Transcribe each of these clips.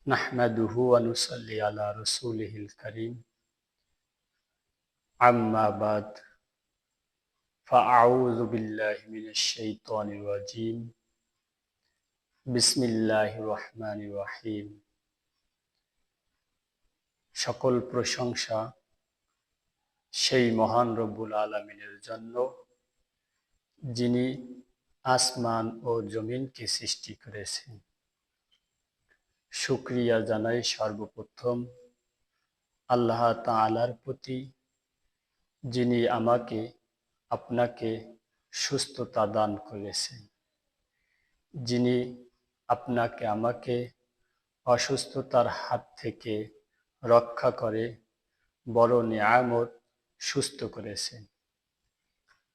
নাহমাদুহু ওয়া নুসাল্লি আলা রাসূলিহিল কারীম আম্মা বাদ ফাআউযু বিল্লাহি মিনাশ শাইতানির রাজীম বিসমিল্লাহির রহমানির রহিম। সকল প্রশংসা সেই মহান রব্বুল আলামিনের জন্য, যিনি আসমান ও জমিনকে সৃষ্টি করেছেন। শুকরিয়া জানাই সর্বপ্রথম আল্লাহ তাআলার প্রতি, যিনি আমাকে আপনাকে সুস্থতা দান করেছেন, যিনি আপনাকে আমাকে অসুস্থতার হাত থেকে রক্ষা করে বড় নিয়ামত সুস্থ করেছেন।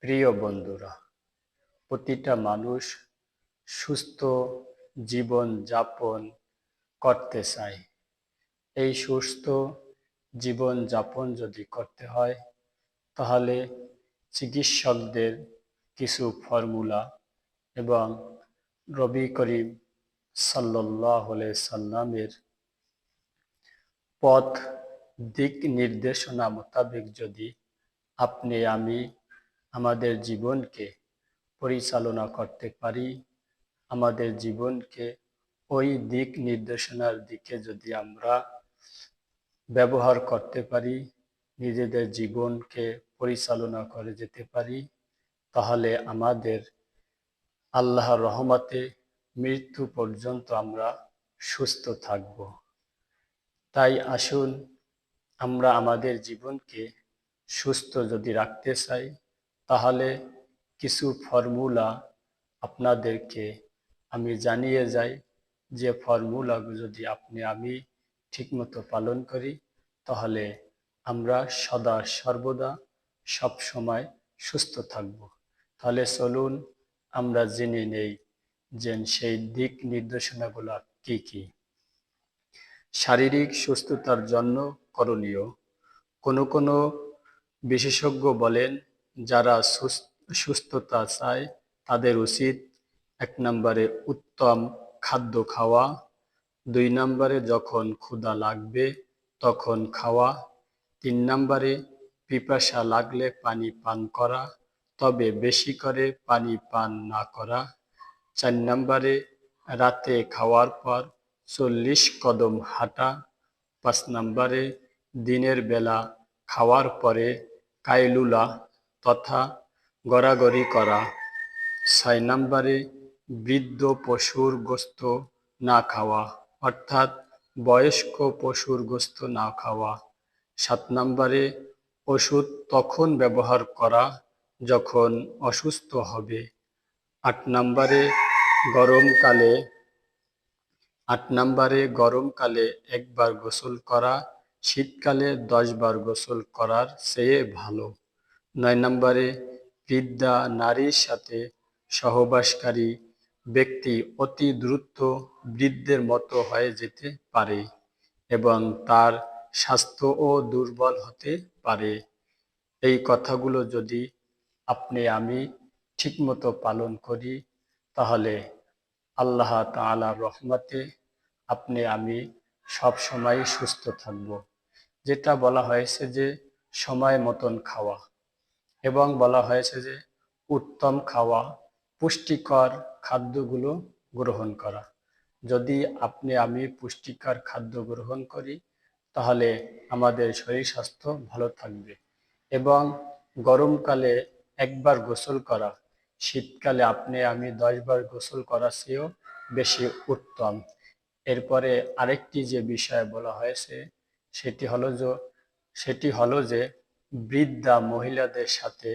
প্রিয় বন্ধুরা, প্রতিটা মানুষ সুস্থ জীবন যাপন করতে চায়। এই সুস্থ জীবন যাপন যদি করতে হয়, তাহলে চিকিৎসকদের কিছু ফর্মুলা এবং নবী করিম সাল্লাল্লাহু আলাইহি সাল্লামের পথ দিক নির্দেশনা মোতাবেক যদি আপনি আমি আমাদের জীবনকে পরিচালনা করতে পারি, আমাদের জীবনকে ওই দিক নির্দেশনার দিকে যদি আমরা ব্যবহার করতে পারি, নিজেদের জীবনকে পরিচালনা করে যেতে পারি, তাহলে আমাদের আল্লাহর রহমতে মৃত্যু পর্যন্ত আমরা সুস্থ থাকব। তাই আসুন, আমরা আমাদের জীবনকে সুস্থ যদি রাখতে চাই, তাহলে কিছু ফর্মুলা আপনাদেরকে আমি জানিয়ে যাই, যে ফর্মুলাগুলো যদি আমি ঠিকমতো পালন করি, তাহলে আমরা সদা সর্বদা সব সময় সুস্থ থাকব। তাহলে চলুন আমরা জেনে নেই যে সেই দিক নির্দেশনাগুলো কি কি। শারীরিক সুস্থতার জন্য করণীয়। কোনো বিশেষজ্ঞ বলেন, যারা সুস্থতা চায় তাদের উচিত 1 নম্বরে উত্তম খাদ্য খাওয়া, 2 নম্বরে যখন ক্ষুধা লাগবে তখন খাওয়া, 3 নম্বরে পিপাসা লাগলে পানি পান করা, তবে বেশি করে পানি পান না করা, 4 নম্বরে রাতে খাওয়ার পর 40 কদম হাঁটা, 5 নম্বরে দিনের বেলা খাওয়ার পরে কাইলুলা তথা গড়াগড়ি করা, 6 নম্বরে বৃদ্ধ পশুর গোশত না খাওয়া, অর্থাৎ বয়স্ক পশুর গোশত না খাওয়া, 7 নম্বরে ওষুধ তখন ব্যবহার করা যখন অসুস্থ হবে, 8 নম্বরে গরমকালে 1 বার গোসল করা শীতকালে 10 বার গোসল করার চেয়ে ভালো, 9 নম্বরে বৃদ্ধা নারীর সাথে সহবাসকারী ব্যক্তি অতি দ্রুত বৃদ্ধের মতো হয়ে যেতে পারে এবং তার স্বাস্থ্যও দুর্বল হতে পারে। এই কথাগুলো যদি আমি ঠিকমতো পালন করি, তাহলে আল্লাহ তাআলার রহমতে আমি সব সময় সুস্থ থাকব। যেটা বলা হয়েছে যে সময় মতন খাওয়া, এবং বলা হয়েছে যে উত্তম খাওয়া, পুষ্টিকর খাদ্যগুলো গ্রহণ করা। যদি আমি পুষ্টিকর খাদ্য গ্রহণ করি, তাহলে আমাদের শরীর স্বাস্থ্য ভালো থাকবে। এবং গরমকালে 1 বার গোসল করা, শীতকালে আমি 10 বার গোসল করার চেয়েও বেশি উত্তম। এরপরে আরেকটি যে বিষয় বলা হয়েছে, সেটি হলো যে বৃদ্ধা মহিলাদের সাথে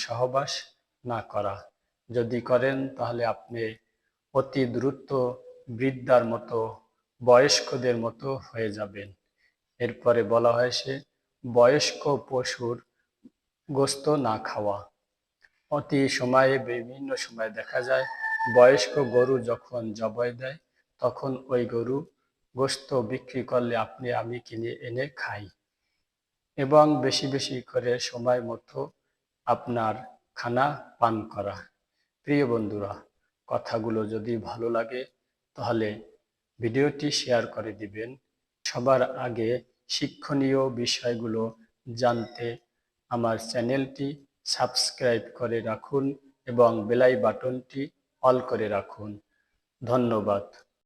সহবাস না করা। যদি করেন, তাহলে আপনি অতি দ্রুত বৃদ্ধার মতো, বয়স্কদের মতো হয়ে যাবেন। এরপরে বলা হয়েছে বয়স্ক পশুর গোশত না খাওয়া। বিভিন্ন সময়ে দেখা যায়, বয়স্ক গরু যখন জবাই দেয়, তখন ওই গরু গোশত বিক্রি করলে আমি কিনে এনে খাই। এবং বেশি বেশি করে সময় মতো আপনার খানা পান করা। প্রিয় বন্ধুরা, কথাগুলো যদি ভালো লাগে, তাহলে ভিডিওটি শেয়ার করে দিবেন। সবার আগে শিক্ষণীয় বিষয়গুলো জানতে আমার চ্যানেলটি সাবস্ক্রাইব করে রাখুন এবং বেল বাটনটি অল করে রাখুন। ধন্যবাদ।